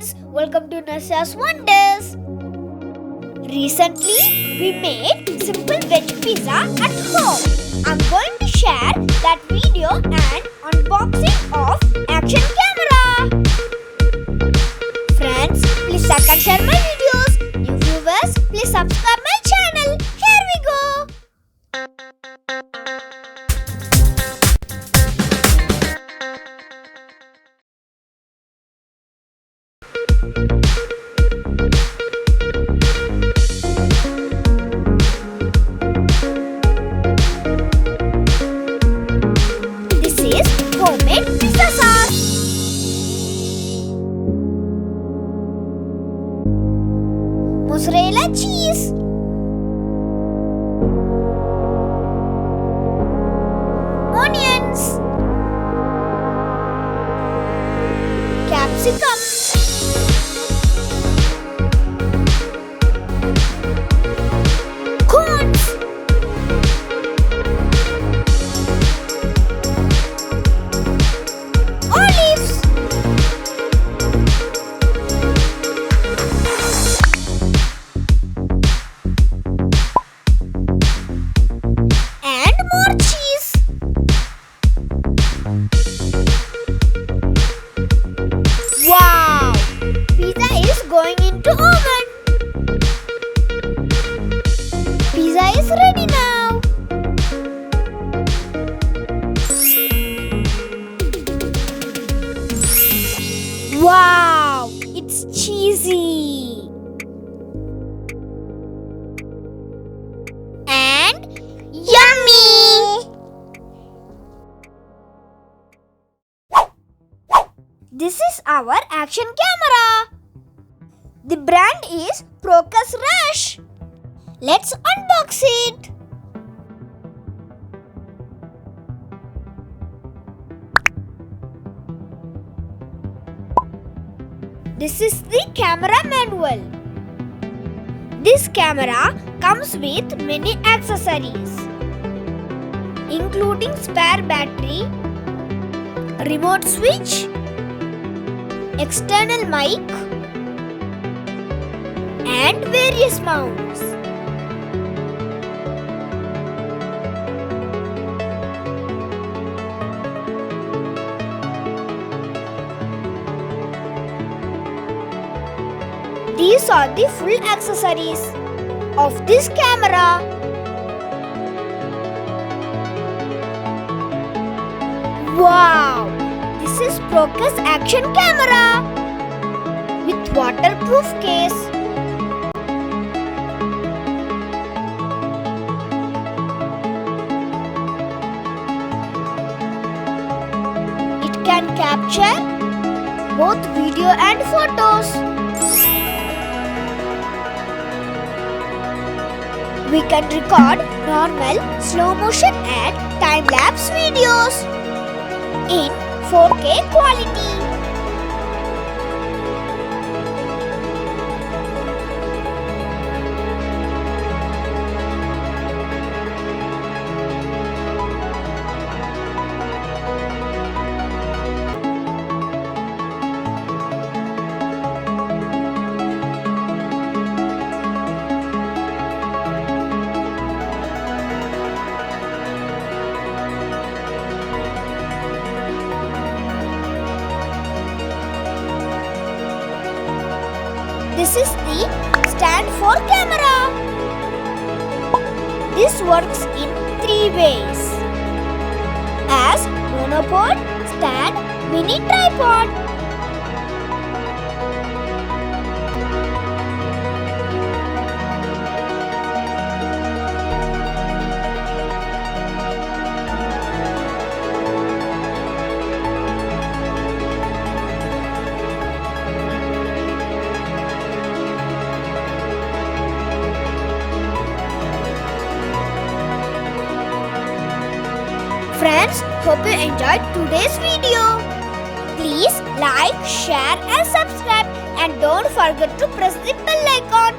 friends, welcome to Nasyas Wonders. Recently, we made simple veg pizza at home. I'm going to share that video and unboxing of action camera. Friends, please like and share my videos. New viewers, please subscribe my channel. Here we go. This is homemade pizza sauce. Mozzarella cheese. Onions. Capsicum. Corns. Olives. And more cheese. Wow! Pizza is going into oven. Pizza is ready now. Wow! It's cheesy. And yummy! This is our action camera. The brand is Procus Rush. Let's unbox it. This is the camera manual. This camera comes with many accessories, including spare battery, remote switch, external mic, and various mounts. These are the full accessories of this camera. Wow! This is Procus action camera with waterproof case. It can capture both video and photos. We can record normal, slow motion and time-lapse videos in 4K quality. This is the stand for camera. This works in 3 ways: as monopod, stand, mini tripod. Friends, hope you enjoyed today's video. Please like, share and subscribe, and don't forget to press the bell icon.